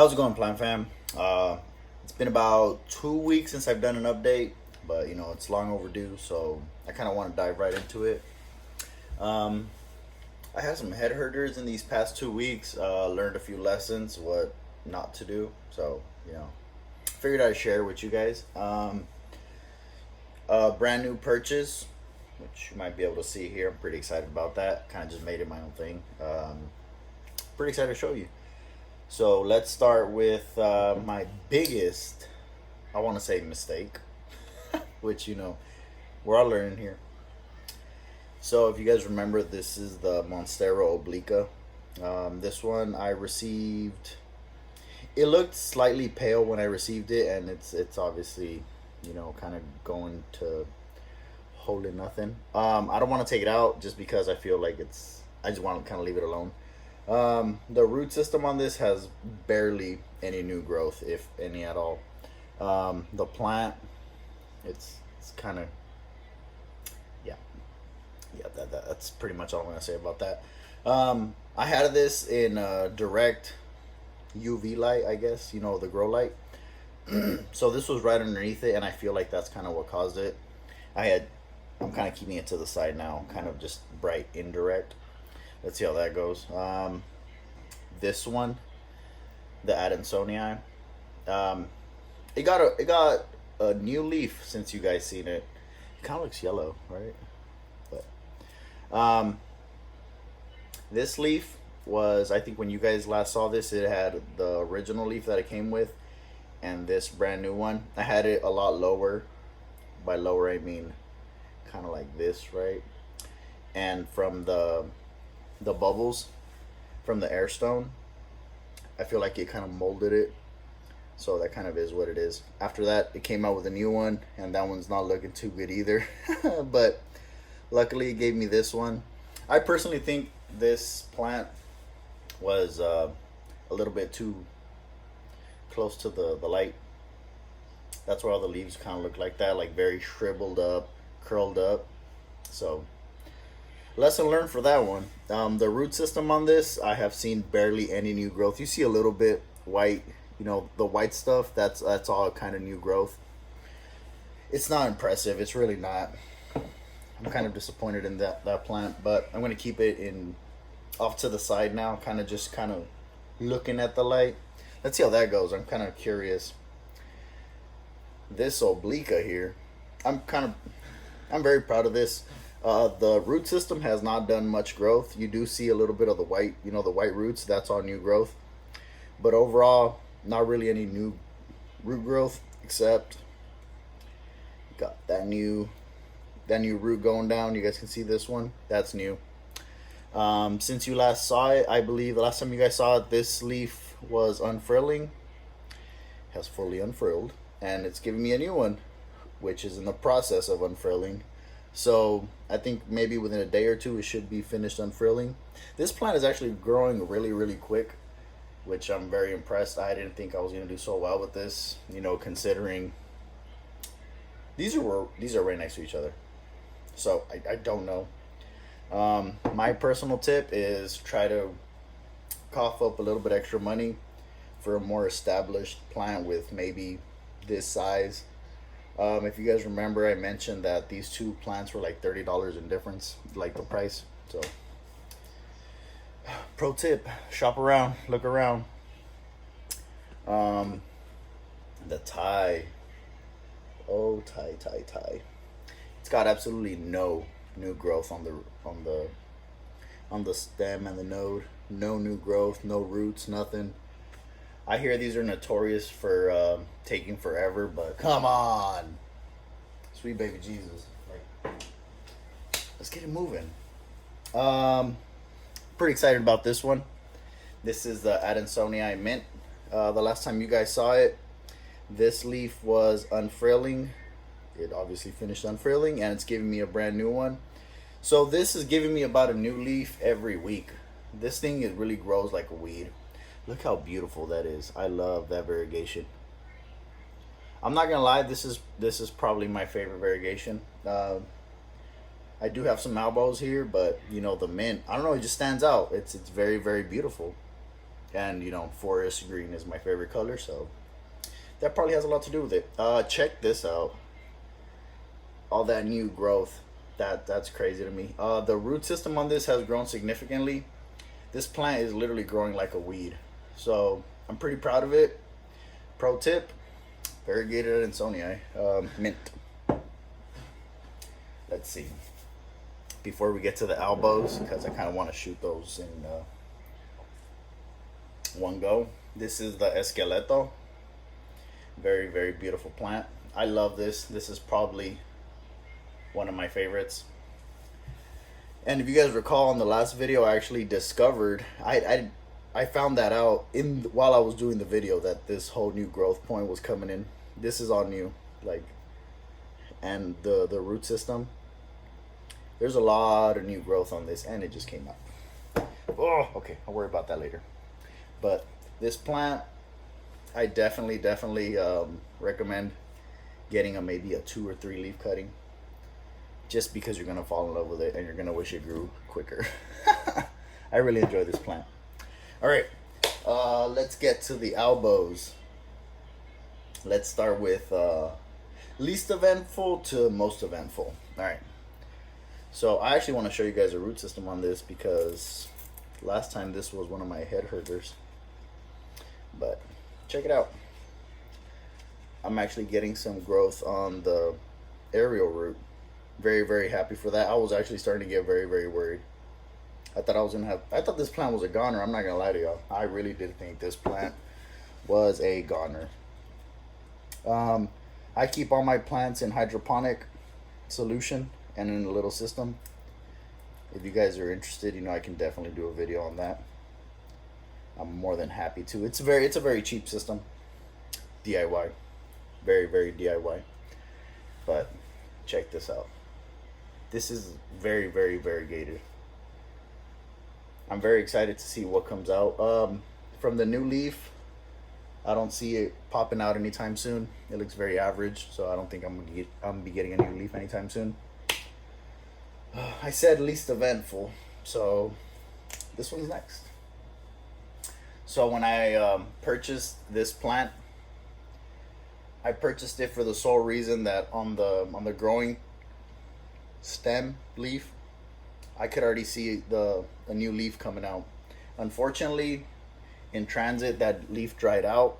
How's it going, Plan Fam? It's been about 2 weeks since I've done an update, but it's long overdue, so I kind of want to dive right into it. Um, I had some head hurters in these past 2 weeks. Learned a few lessons, what not to do. So figured I'd share with you guys. A brand new purchase, which you might be able to see here. I'm pretty excited about that. Kind of just made it my own thing. Pretty excited to show you. So let's start with my biggest, I want to say, mistake, which we're all learning here. So if you guys remember, this is the Monstera Obliqua. This one I received. It looked slightly pale when I received it, and it's obviously kind of going to wholly nothing. I don't want to take it out just because I feel like I just want to kind of leave it alone. The root system on this has barely any new growth, if any at all. The plant, it's kind of, yeah, that's pretty much all I'm gonna say about that. I had this in direct UV light, I guess, the grow light. So this was right underneath it, and I feel like that's kind of what caused it. I'm kind of keeping it to the side now, kind of just bright indirect. Let's see how that goes. This one, the Adansonii, it got a new leaf since you guys seen it. It kind of looks yellow, right? But this leaf was, I think when you guys last saw this, it had the original leaf that it came with, and this brand new one. I had it a lot lower. By lower, I mean kind of like this, right? And from the bubbles from the air stone, I feel like it kind of molded it, so that kind of is what it is. After that, it came out with a new one, and that one's not looking too good either. But luckily it gave me this one. I personally think this plant was a little bit too close to the light. That's why all the leaves kind of look like that, like very shriveled up, curled up. So lesson learned for that one. The root system on this, I have seen barely any new growth. You see a little bit white, the white stuff, that's all kind of new growth. It's not impressive. It's really not. I'm kind of disappointed in that plant, but I'm going to keep it in off to the side now, kind of looking at the light. Let's see how that goes. I'm kind of curious. This Obliqua here, I'm very proud of this. The root system has not done much growth. You do see a little bit of the white, the white roots. That's all new growth. But overall, not really any new root growth, except got that new root going down. You guys can see this one. That's new. Since you last saw it, I believe the last time you guys saw it, this leaf was unfurling. Has fully unfurled, and it's giving me a new one, which is in the process of unfurling. So I think maybe within a day or two it should be finished unfurling. This plant is actually growing really, really quick, which I'm very impressed. I didn't think I was going to do so well with this, considering these are right next to each other. So I don't know. My personal tip is try to cough up a little bit extra money for a more established plant with maybe this size. If you guys remember, I mentioned that these two plants were like $30 in difference, like the price. So, pro tip: shop around, look around. The Thai, Thai. It's got absolutely no new growth on the stem and the node. No new growth, no roots, nothing. I hear these are notorious for taking forever, but come on, sweet baby Jesus, like, let's get it moving. Pretty excited about this one. This is the Adansonii mint. The last time you guys saw it, this leaf was unfurling. It obviously finished unfurling, and it's giving me a brand new one. So this is giving me about a new leaf every week. This thing, it really grows like a weed. Look how beautiful that is. I love that variegation. I'm not gonna lie, this is probably my favorite variegation. I do have some Albos here, but the mint, I don't know, it just stands out. It's very, very beautiful. and you know, forest green is my favorite color, so that probably has a lot to do with it. Check this out. All that new growth. That's crazy to me. The root system on this has grown significantly. This plant is literally growing like a weed. So I'm pretty proud of it. Pro tip, variegated Adansonii, mint. Let's see. Before we get to the albos, because I kind of want to shoot those in one go. This is the esqueleto. Very, very beautiful plant. I love this. This is probably one of my favorites. And if you guys recall in the last video, I actually discovered, I found that out while I was doing the video, that this whole new growth point was coming in. This is all new, like, and the root system. There's a lot of new growth on this, and it just came out. Oh, okay, I'll worry about that later. But this plant, I definitely recommend getting maybe a 2 or 3 leaf cutting, just because you're gonna fall in love with it and you're gonna wish it grew quicker. I really enjoy this plant. All right, let's get to the albos. Let's start with least eventful to most eventful. All right. So I actually want to show you guys a root system on this, because last time this was one of my head hurters. But check it out. I'm actually getting some growth on the aerial root. Very, very happy for that. I was actually starting to get very, very worried. I thought this plant was a goner. I'm not gonna lie to y'all. I really did think this plant was a goner. I keep all my plants in hydroponic solution and in a little system. If you guys are interested, you know, I can definitely do a video on that. I'm more than happy to. It's a very cheap system. DIY. Very, very DIY. But check this out. This is very, very variegated. I'm very excited to see what comes out. From the new leaf, I don't see it popping out anytime soon. It looks very average, so I don't think I'm gonna be getting a new leaf anytime soon. I said least eventful, so this one's next. So when I purchased this plant, I purchased it for the sole reason that on the growing stem leaf, I could already see a new leaf coming out. Unfortunately, in transit, that leaf dried out,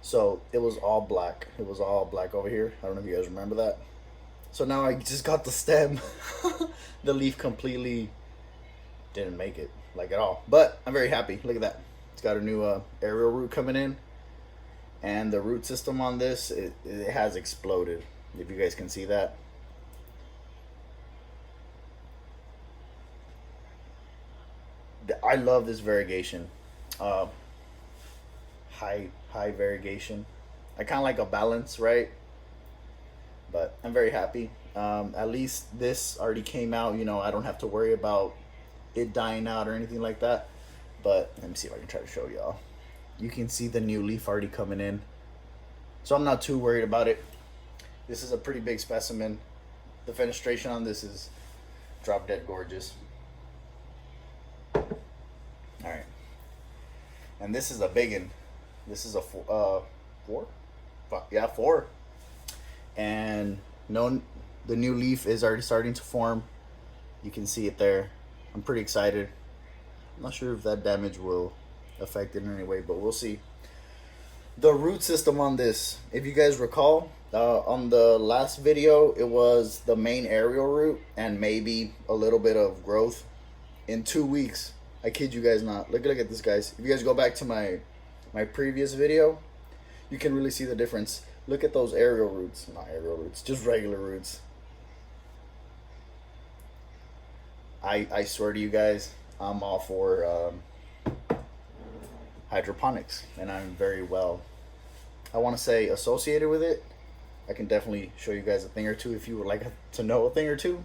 so it was all black. It was all black over here. I don't know if you guys remember that. So now I just got the stem. The leaf completely didn't make it, like, at all. But I'm very happy. Look at that. It's got a new aerial root coming in. And the root system on this, it has exploded. If you guys can see that. I love this variegation. High variegation. I kind of like a balance, right? But I'm very happy. At least this already came out. You know, I don't have to worry about it dying out or anything like that. But let me see if I can try to show y'all. You can see the new leaf already coming in, so I'm not too worried about it. This is a pretty big specimen. The fenestration on this is drop dead gorgeous. All right, and this is a big one. This is a 4. Yeah, 4. And the new leaf is already starting to form. You can see it there. I'm pretty excited. I'm not sure if that damage will affect it in any way, but we'll see. The root system on this, if you guys recall, on the last video, it was the main aerial root and maybe a little bit of growth. In 2 weeks, I kid you guys not. Look at this, guys. If you guys go back to my previous video, you can really see the difference. Look at those aerial roots. Not aerial roots, just regular roots. I swear to you guys, I'm all for hydroponics, and I'm very well, I want to say, associated with it. I can definitely show you guys a thing or two if you would like to know a thing or two.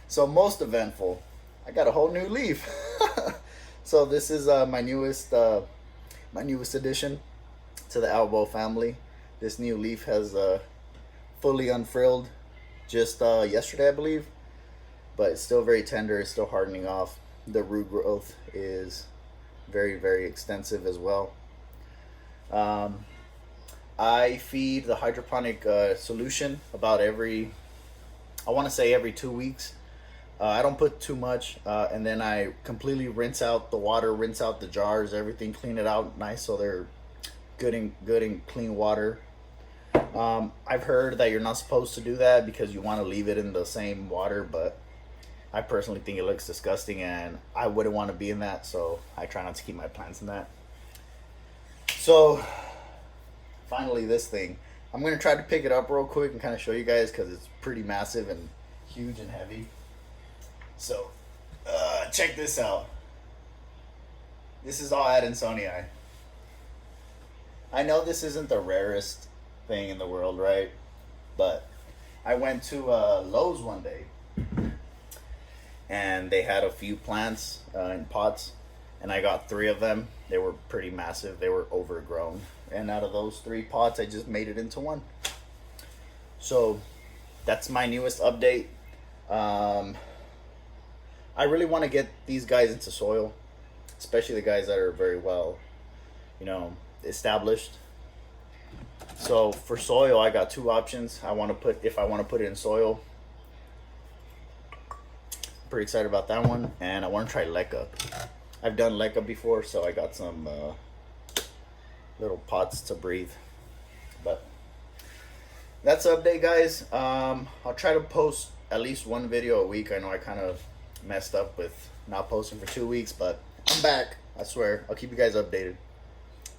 So most eventful, I got a whole new leaf. So this is my newest addition to the Albo family. This new leaf has fully unfrilled just yesterday, I believe, but it's still very tender. It's still hardening off. The root growth is very, very extensive as well. I feed the hydroponic solution about every, I want to say every 2 weeks. I don't put too much, and then I completely rinse out the water, rinse out the jars, everything, clean it out nice so they're good and clean water. I've heard that you're not supposed to do that because you want to leave it in the same water, but I personally think it looks disgusting and I wouldn't want to be in that, so I try not to keep my plants in that. So finally, this thing, I'm going to try to pick it up real quick and kind of show you guys because it's pretty massive and huge and heavy. So check this out. This is all Adansonii. I know this isn't the rarest thing in the world, right? But I went to Lowe's one day and they had a few plants in pots, and I got 3 of them. They were pretty massive. They were overgrown, and out of those 3 pots I just made it into one. So that's my newest update. I really want to get these guys into soil, especially the guys that are very well, established. So for soil, I got 2 options. If I want to put it in soil, pretty excited about that one, and I want to try leca. I've done leca before, so I got some little pots to breathe. But that's the update, guys. I'll try to post at least 1 video a week. I know I kind of messed up with not posting for 2 weeks, but I'm back. I swear. I'll keep you guys updated.